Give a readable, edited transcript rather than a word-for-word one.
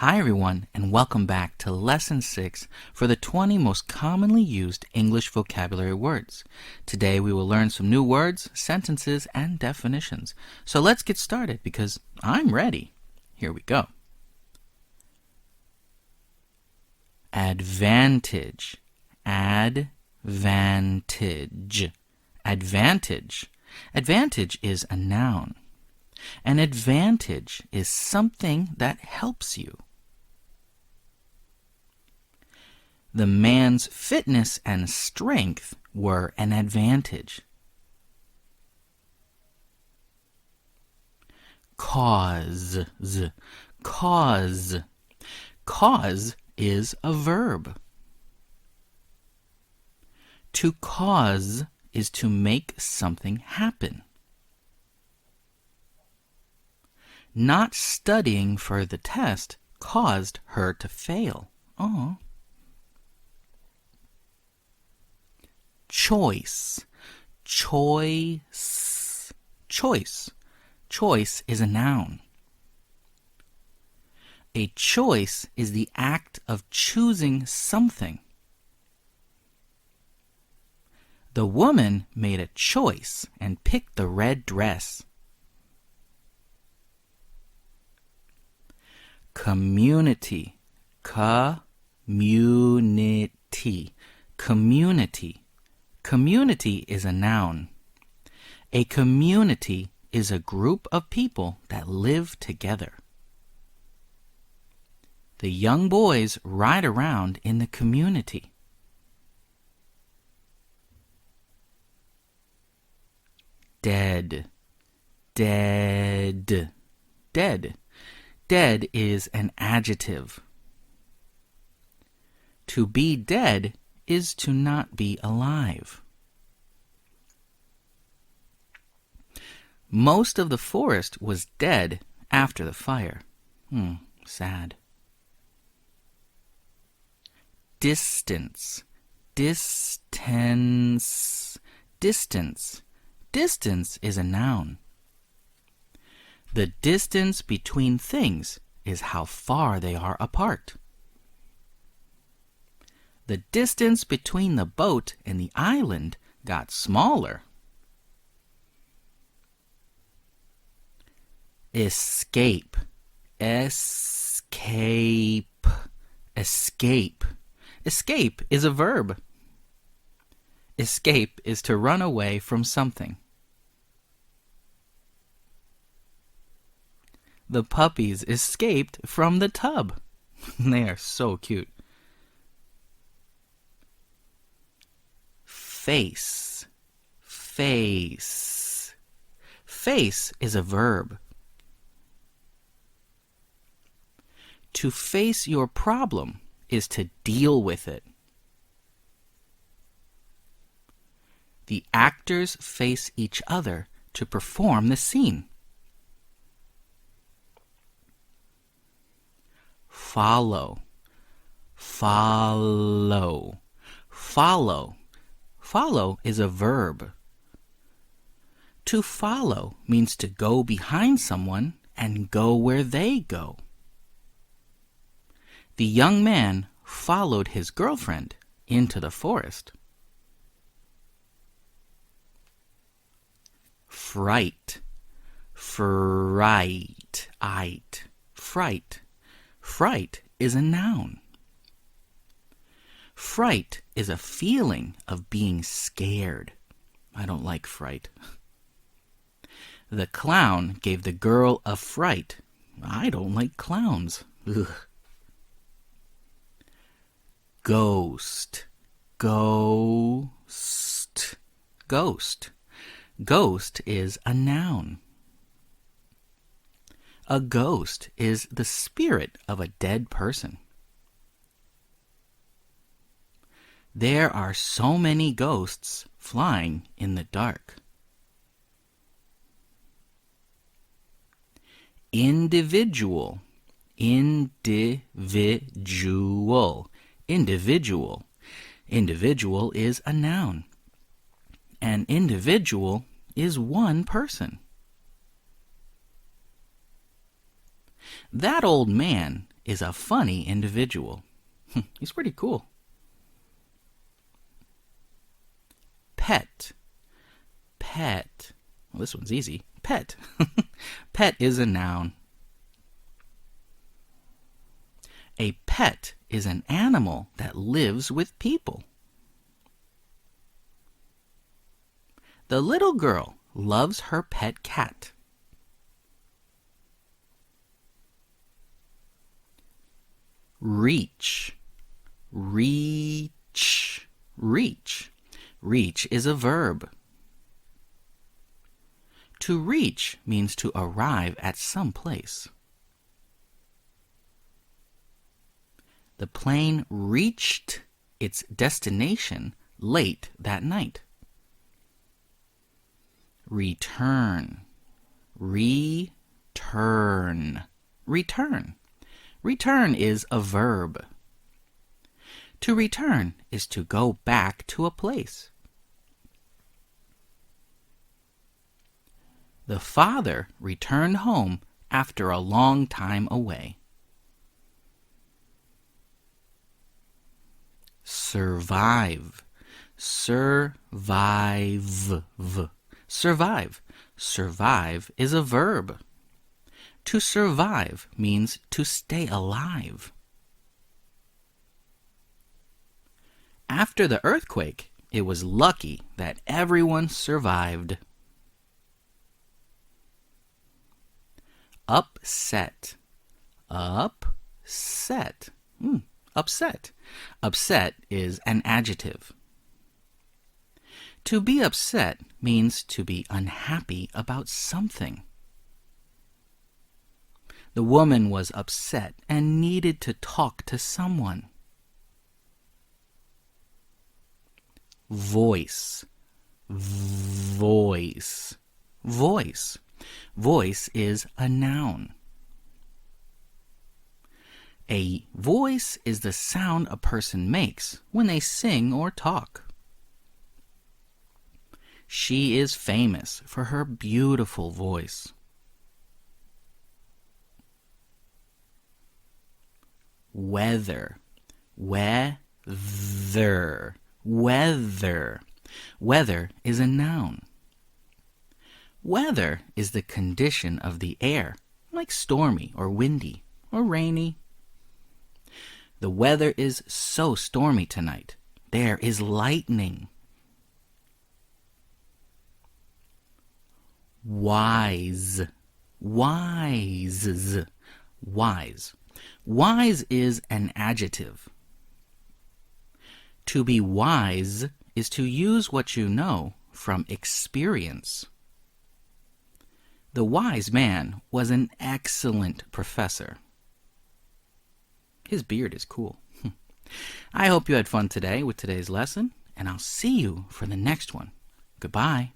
Hi everyone, and welcome back to Lesson 6 for the 20 most commonly used English vocabulary words. Today we will learn some new words, sentences, and definitions. So let's get started because I'm ready. Here we go. Advantage. Advantage. Advantage. Advantage is a noun. An advantage is something that helps you. The man's fitness and strength were an advantage. Cause. Cause. Cause is a verb. To cause is to make something happen. Not studying for the test caused her to fail. Oh. Choice. Choice. Choice. Choice is a noun. A choice is the act of choosing something. The woman made a choice and picked the red dress. Community. Community. Community. Community is a noun. A community is a group of people that live together. The young boys ride around in the community. Dead. Dead. Dead. Dead is an adjective. To be dead is to not be alive. Most of the forest was dead after the fire. Sad. Distance. Distance. Distance. Distance is a noun. The distance between things is how far they are apart. The distance between the boat and the island got smaller. Escape. Escape. Escape. Escape is a verb. Escape is to run away from something. The puppies escaped from the tub. They are so cute. Face. Face. Face is a verb. To face your problem is to deal with it. The actors face each other to perform the scene. Follow. Follow. Follow. Follow is a verb. To follow means to go behind someone and go where they go. The young man followed his girlfriend into the forest. Fright. Fright. Fright. Fright is a noun. Fright is a feeling of being scared. I don't like fright. The clown gave the girl a fright. I don't like clowns. Ugh. Ghost. Ghost. Ghost. Ghost is a noun. A ghost is the spirit of a dead person. There are so many ghosts flying in the dark. Individual. Individual. Individual. Individual is a noun. An individual is one person. That old man is a funny individual. He's pretty cool. Pet. Pet. Well, this one's easy. Pet. Pet is a noun. A pet is an animal that lives with people. The little girl loves her pet cat. Reach. Reach. Reach. Reach is a verb. To reach means to arrive at some place. The plane reached its destination late that night. Return. Return. Return. Return is a verb. To return is to go back to a place. The father returned home after a long time away. Survive. Survive. Survive. Survive is a verb. To survive means to stay alive. After the earthquake, it was lucky that everyone survived. Upset. Upset. Upset. Upset is an adjective. To be upset means to be unhappy about something. The woman was upset and needed to talk to someone. Voice. Voice. Voice. Voice is a noun. A voice is the sound a person makes when they sing or talk. She is famous for her beautiful voice. Weather. Weather. Weather. Weather is a noun. Weather is the condition of the air, like stormy or windy or rainy. The weather is so stormy tonight. There is lightning. Wise. Wise. Wise. Wise is an adjective. To be wise is to use what you know from experience. The wise man was an excellent professor. His beard is cool. I hope you had fun today with today's lesson, and I'll see you for the next one. Goodbye.